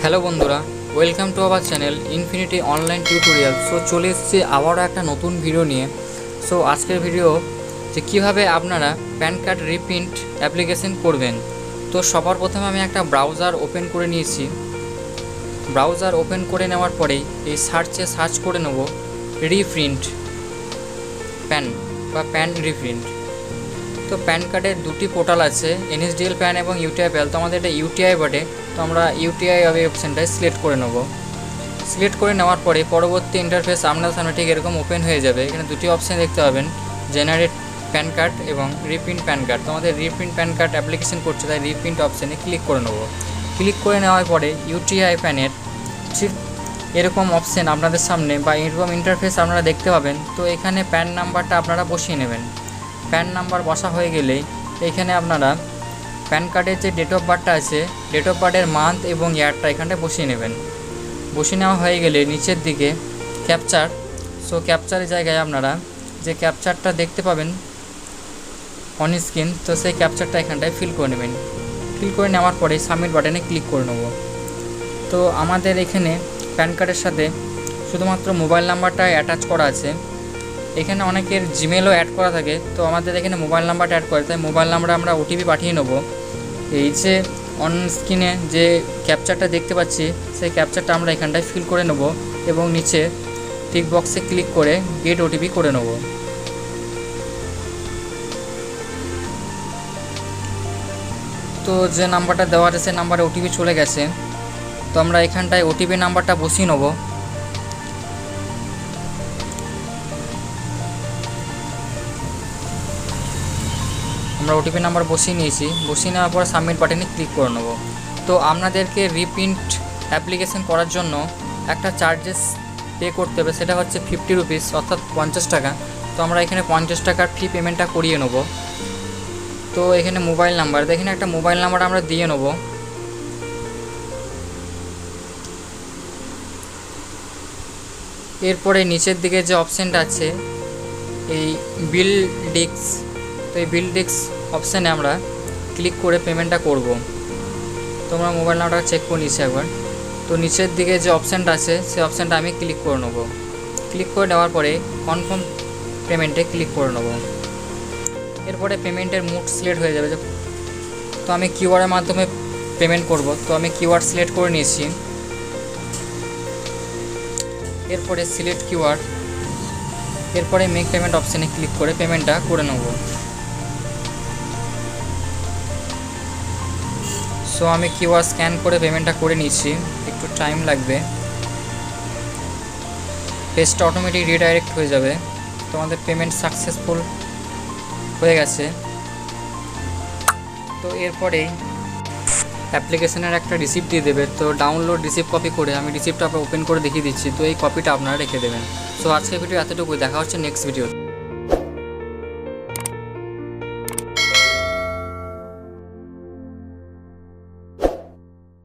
Hello বন্ধুরা, welcome to our channel infinity online tutorial. So চলে এসেছি আবারও একটা নতুন ভিডিও নিয়ে। সো আজকের ভিডিও যে কীভাবে আপনারা প্যান কার্ড রিপ্রিন্ট অ্যাপ্লিকেশন করবেন। তো সবার প্রথমে আমি একটা ব্রাউজার ওপেন করে নিয়েছি। ব্রাউজার ওপেন করে নেওয়ার পরেই এই সার্চ করে নেব রিপ্রিন্ট প্যান বা প্যান রিপ্রিন্ট। তো প্যান কার্ডের দুটি পোর্টাল আছে, এনএসডিএল প্যান এবং ইউটিআই প্যান। তো আমাদের এটা ইউটিআই বটে, তো আমরা ইউটিআই অপশানটায় সিলেক্ট করে নেব। সিলেক্ট করে নেওয়ার পরে পরবর্তী ইন্টারফেস আপনার সামনে ঠিক এরকম ওপেন হয়ে যাবে। এখানে দুটি অপশান দেখতে পাবেন, জেনারেট প্যান কার্ড এবং রিপ্রিন্ট প্যান কার্ড। তো আমাদের রিপ্রিন্ট প্যান কার্ড অ্যাপ্লিকেশন করছে, তাই রিপ্রিন্ট অপশানে ক্লিক করে নেব। ক্লিক করে নেওয়ার পরে ইউটিআই প্যানের ঠিক এরকম অপশান আপনাদের সামনে বা এরকম ইন্টারফেস আপনারা দেখতে পাবেন। তো এখানে প্যান নাম্বারটা আপনারা বসিয়ে নেবেন। প্যান নাম্বার বসা হয়ে গেলেই এখানে আপনারা প্যান কার্ডের যে ডেট অফ বার্থটা আছে, ডেট অফ বার্থের মান্থ এবং ইয়ারটা এখানটায় বসিয়ে নেবেন। বসিয়ে নেওয়া হয়ে গেলে নিচের দিকে ক্যাপচার, সো ক্যাপচারের জায়গায় আপনারা যে ক্যাপচারটা দেখতে পাবেন অন স্ক্রিন, তো সেই ক্যাপচারটা এখানটায় ফিল করে নেবেন। ফিল করে নেওয়ার পরে সাবমিট বাটনে ক্লিক করে নেব। তো আমাদের এখানে প্যান কার্ডের সাথে শুধুমাত্র মোবাইল নাম্বারটা অ্যাটাচ করা আছে। এখানে অনেকের জিমেলও অ্যাড করা থাকে, তো আমাদের এখানে মোবাইল নাম্বারটা অ্যাড করে, তাই মোবাইল নাম্বারে আমরা ওটিপি পাঠিয়ে নেব। এই যে অন স্ক্রিনে যে ক্যাপচারটা দেখতে পাচ্ছি, সেই ক্যাপচারটা আমরা এখানটায় ফিল করে নেব এবং নিচে টিক বক্সে ক্লিক করে গেট ওটিপি করে নেব। তো যে নাম্বারটা দেওয়া আছে সেই নাম্বারে ওটিপি চলে গেছে। তো আমরা এখানটায় ওটিপি নাম্বারটা বসিয়ে নেব। আমরা ওটিপি নাম্বার বসিয়ে নিয়েছি। বসিয়ে নেওয়ার পর সাবমিট বাটনে ক্লিক করে নেব। তো আপনাদেরকে রিপ্রিন্ট অ্যাপ্লিকেশন করার জন্য একটা চার্জেস পে করতে হবে, সেটা হচ্ছে 50 রুপিস, অর্থাৎ 50 টাকা। তো আমরা এখানে 50 টাকার ফি পেমেন্টটা করিয়ে নেব। তো এখানে মোবাইল নাম্বার, এখানে একটা মোবাইল নাম্বার আমরা দিয়ে নেব। এরপরে নিচের দিকে যে অপশানটা আছে এই বিল ডিস্ক, তো এই বিল ডিস্ক অপশানে আমরা ক্লিক করে পেমেন্টটা করব। তো আমরা মোবাইল নাম্বারটা চেক করে নিচ্ছি একবার। তো নিচের দিকে যে অপশানটা আছে সেই অপশানটা আমি ক্লিক করে নেব। ক্লিক করে নেওয়ার পরে কনফার্ম পেমেন্টে ক্লিক করে নেব। এরপরে পেমেন্টের মোড সিলেক্ট হয়ে যাবে। তো আমি কিউআরের মাধ্যমে পেমেন্ট করব, তো আমি কিউআর সিলেক্ট করে নিয়েছি। এরপরে সিলেক্ট কিউআর, এরপরে মেক পেমেন্ট অপশানে ক্লিক করে পেমেন্টটা করে নেব। সো আমি কিউআর স্ক্যান করে পেমেন্টটা করে নিচ্ছি, একটু টাইম লাগবে। পেজটা অটোমেটিক রিডাইরেক্ট হয়ে যাবে। তো আমাদের পেমেন্ট সাকসেসফুল হয়ে গেছে। তো এরপরেই অ্যাপ্লিকেশনের একটা রিসিপ্ট দিয়ে দেবে। তো ডাউনলোড রিসিপ্ট কপি করে আমি রিসিপ্টটা ওপেন করে দেখিয়ে দিচ্ছি। তো এই কপিটা আপনারা রেখে দেবেন। সো আজকের ভিডিও এতটুকুই, দেখা হচ্ছে নেক্সট ভিডিও।